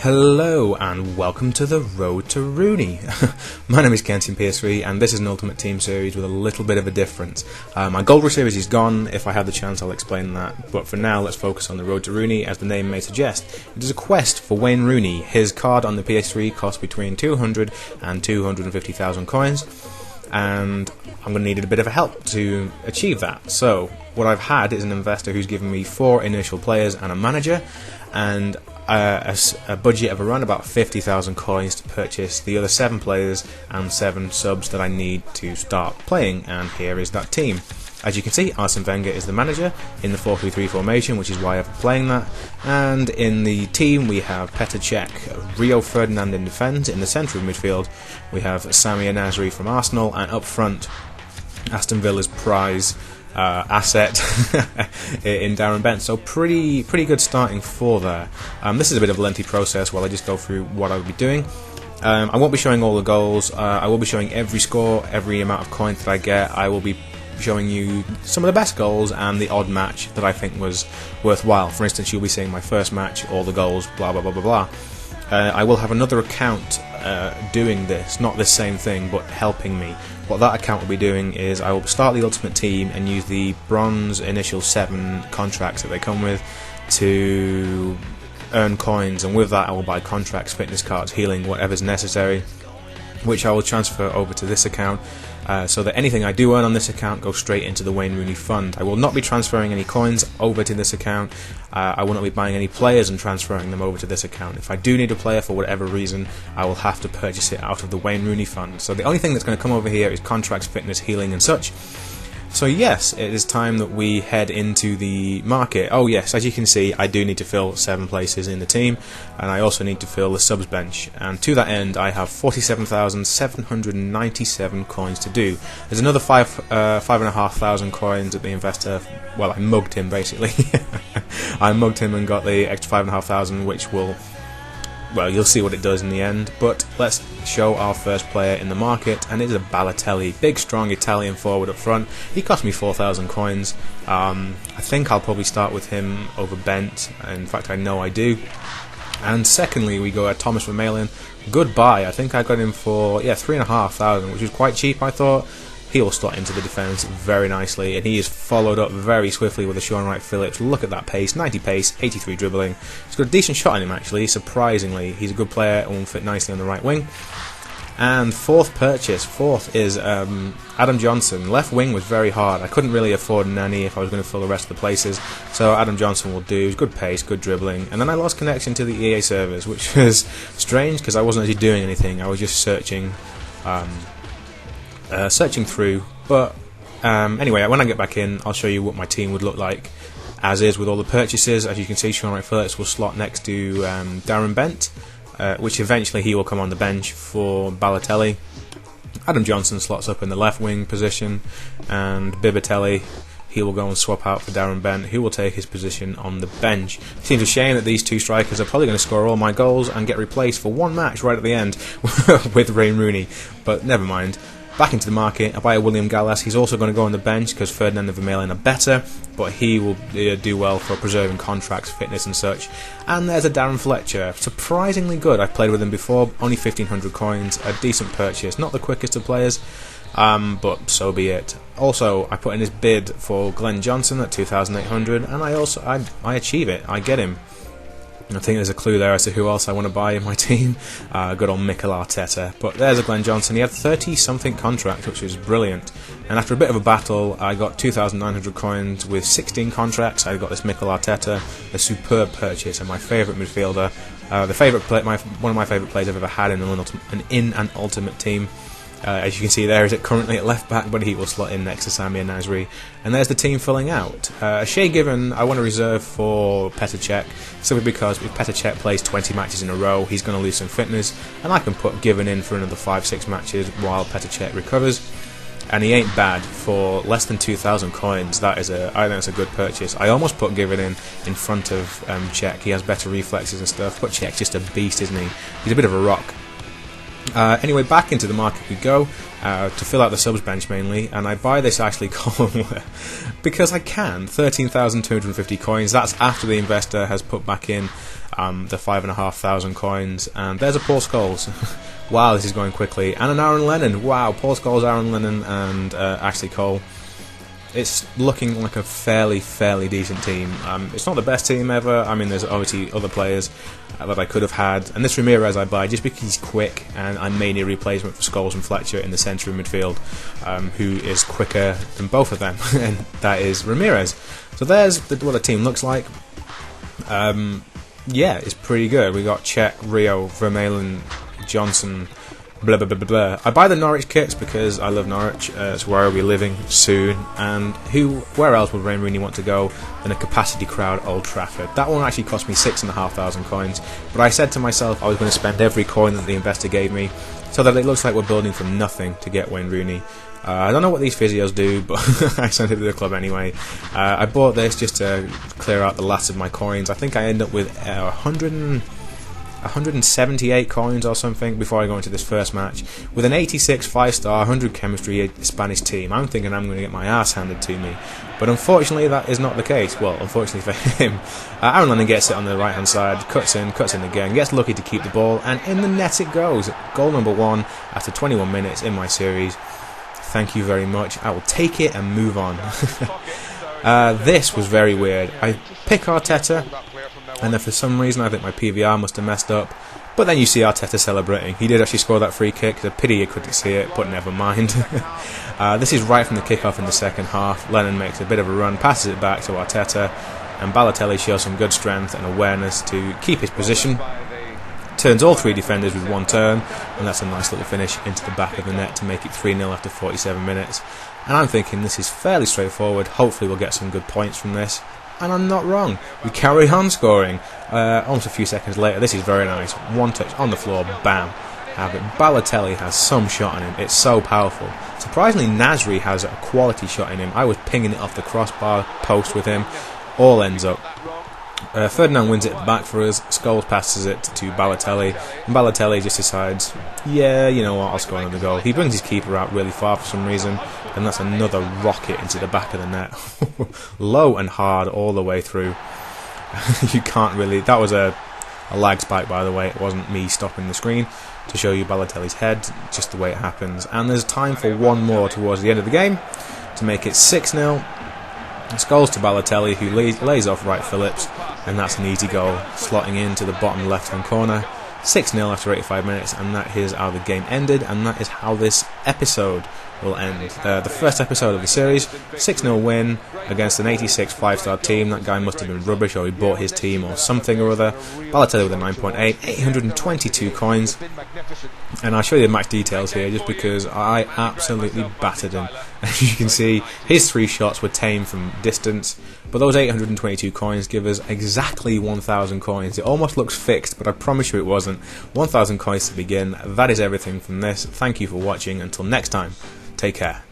Hello and welcome to the Road to Rooney. My name is Kenton PS3 and this is an Ultimate Team series with a little bit of a difference. My Gold Rush series is gone. If I have the chance I'll explain that, but for now let's focus on the Road to Rooney as the name may suggest. It is a quest for Wayne Rooney. His card on the PS3 costs between 200 and 250,000 coins, and I'm going to need a bit of help to achieve that. So what I've had is an investor who's given me 4 initial players and a manager, and a budget of around about 50,000 coins to purchase the other 7 players and 7 subs that I need to start playing, and here is that team. As you can see, Arsene Wenger is the manager in the 4-3-3 formation, which is why I've been playing that, and in the team we have Petr Cech, Rio Ferdinand in defence. In the centre of midfield we have Sami Nasri from Arsenal, and up front Aston Villa's prize asset in Darren Bent. So pretty good starting 4 there. This is a bit of a lengthy process while I just go through what I'll be doing. I won't be showing all the goals. I will be showing every score, every amount of coins that I get. I will be showing you some of the best goals and the odd match that I think was worthwhile. For instance, you'll be seeing my first match, all the goals, blah blah blah blah blah. I will have another account doing this, not the same thing, but helping me. What that account will be doing is I will start the Ultimate Team and use the bronze initial 7 contracts that they come with to earn coins, and with that I will buy contracts, fitness cards, healing, whatever's necessary, which I will transfer over to this account, so that anything I do earn on this account goes straight into the Wayne Rooney fund. I will not be transferring any coins over to this account. I will not be buying any players and transferring them over to this account. If I do need a player for whatever reason, I will have to purchase it out of the Wayne Rooney fund. So the only thing that's going to come over here is contracts, fitness, healing and such. So yes, it is time that we head into the market. Oh yes, as you can see, I do need to fill 7 places in the team, and I also need to fill the subs bench, and to that end I have 47,797 coins to do. There's another 5,500 coins that the investor, well, I mugged him basically. I mugged him and got the extra 5,500, which will, well, you'll see what it does in the end. But let's show our first player in the market, and it is a Balotelli, big strong Italian forward up front. He cost me 4,000 coins. I think I'll probably start with him over Bent. In fact, I know I do. And secondly, we go at Thomas Vermaelen. Good buy. I think I got him for 3,500, which was quite cheap, I thought. He will slot into the defence very nicely, and he is followed up very swiftly with a Sean Wright Phillips. Look at that pace, 90 pace, 83 dribbling. He's got a decent shot on him actually, surprisingly. He's a good player and will fit nicely on the right wing. And fourth is Adam Johnson. Left wing was very hard. I couldn't really afford Nani if I was going to fill the rest of the places, so Adam Johnson will do. He's good pace, good dribbling. And then I lost connection to the EA servers, which was strange because I wasn't actually doing anything. I was just searching through, but anyway, when I get back in I'll show you what my team would look like as is with all the purchases. As you can see, Sean Wright Phillips will slot next to Darren Bent, which eventually he will come on the bench for Balotelli. Adam Johnson slots up in the left wing position, and Bibatelli, he will go and swap out for Darren Bent, who will take his position on the bench. It seems a shame that these 2 strikers are probably going to score all my goals and get replaced for one match right at the end with Wayne Rooney, but never mind. Back into the market, I buy a William Gallas. He's also going to go on the bench because Ferdinand and Vermaelen are better, but he will do well for preserving contracts, fitness and such. And there's a Darren Fletcher, surprisingly good. I've played with him before, only 1,500 coins, a decent purchase, not the quickest of players, but so be it. Also, I put in his bid for Glenn Johnson at 2,800, and I achieve it, I get him. I think there's a clue there as to who else I want to buy in my team. Good old Mikel Arteta. But there's a Glenn Johnson. He had 30-something contract, which was brilliant. And after a bit of a battle, I got 2,900 coins with 16 contracts. I got this Mikel Arteta, a superb purchase, and my favourite midfielder. One of my favourite players I've ever had in an ultimate team. As you can see there, is it currently at left back, but he will slot in next to Sami Nasri. And there's the team filling out. Shay Given I want to reserve for Petr Cech, simply because if Petr Cech plays 20 matches in a row, he's going to lose some fitness, and I can put Given in for another 5-6 matches while Petr Cech recovers. And he ain't bad for less than 2,000 coins. I think that's a good purchase. I almost put Given in front of Cech. He has better reflexes and stuff, but Cech's just a beast, isn't he? He's a bit of a rock. Anyway, back into the market we go to fill out the subs bench mainly, and I buy this Ashley Cole because I can. 13,250 coins. That's after the investor has put back in the 5,500 coins, and there's a Paul Scholes. Wow, this is going quickly. And an Aaron Lennon. Wow, Paul Scholes, Aaron Lennon, and Ashley Cole. It's looking like a fairly decent team. It's not the best team ever. I mean, there's obviously other players that I could have had. And this Ramirez I buy just because he's quick, and I may need a replacement for Scholes and Fletcher in the centre of midfield, who is quicker than both of them, and that is Ramirez. So there's what the team looks like. Yeah, it's pretty good. We got Cech, Rio, Vermaelen, Johnson, blah blah blah blah blah. I buy the Norwich kits because I love Norwich. It's where I'll be living soon, and where else would Wayne Rooney want to go than a capacity crowd Old Trafford? That one actually cost me 6,500 coins, but I said to myself I was going to spend every coin that the investor gave me, so that it looks like we're building from nothing to get Wayne Rooney. I don't know what these physios do, but I sent it to the club anyway. I bought this just to clear out the last of my coins. I think I end up with 178 coins or something before I go into this first match with an 86 5-star 100 chemistry Spanish team. I'm thinking I'm going to get my ass handed to me, but unfortunately that is not the case. Well, unfortunately for him, Aaron Lennon gets it on the right hand side, cuts in again, gets lucky to keep the ball, and in the net it goes. Goal number 1 after 21 minutes in my series. Thank you very much. I will take it and move on. This was very weird. I pick Arteta, and then for some reason I think my PVR must have messed up, but then you see Arteta celebrating. He did actually score that free kick. It's a pity you couldn't see it, but never mind. This is right from the kickoff in the second half. Lennon makes a bit of a run, passes it back to Arteta, and Balotelli shows some good strength and awareness to keep his position. Turns all 3 defenders with 1 turn, and that's a nice little finish into the back of the net to make it 3-0 after 47 minutes. And I'm thinking this is fairly straightforward. Hopefully we'll get some good points from this. And I'm not wrong. We carry on scoring. Almost a few seconds later, this is very nice. 1 touch on the floor, bam. Have it. Balotelli has some shot on him. It's so powerful. Surprisingly, Nasri has a quality shot in him. I was pinging it off the crossbar post with him. All ends up. Ferdinand wins it at the back for us. Scholes passes it to Balotelli, and Balotelli just decides, yeah, you know what, I'll score another goal. He brings his keeper out really far for some reason, and that's another rocket into the back of the net. Low and hard all the way through. You can't really... That was a lag spike, by the way. It wasn't me stopping the screen to show you Balotelli's head, just the way it happens. And there's time for one more towards the end of the game to make it 6-0. Scholes to Balotelli, who lays off Wright Phillips, and that's an easy goal, slotting into the bottom left-hand corner. 6-0 after 85 minutes, and that is how the game ended, and that is how this episode will end. The first episode of the series, 6-0 win against an 86 5-star team. That guy must have been rubbish, or he bought his team or something or other. Balotelli with a 9.8, 822 coins, and I'll show you the match details here just because I absolutely battered him. As you can see, his 3 shots were tame from distance, but those 822 coins give us exactly 1,000 coins. It almost looks fixed, but I promise you it wasn't. 1,000 coins to begin. That is everything from this. Thank you for watching. Until next time, take care.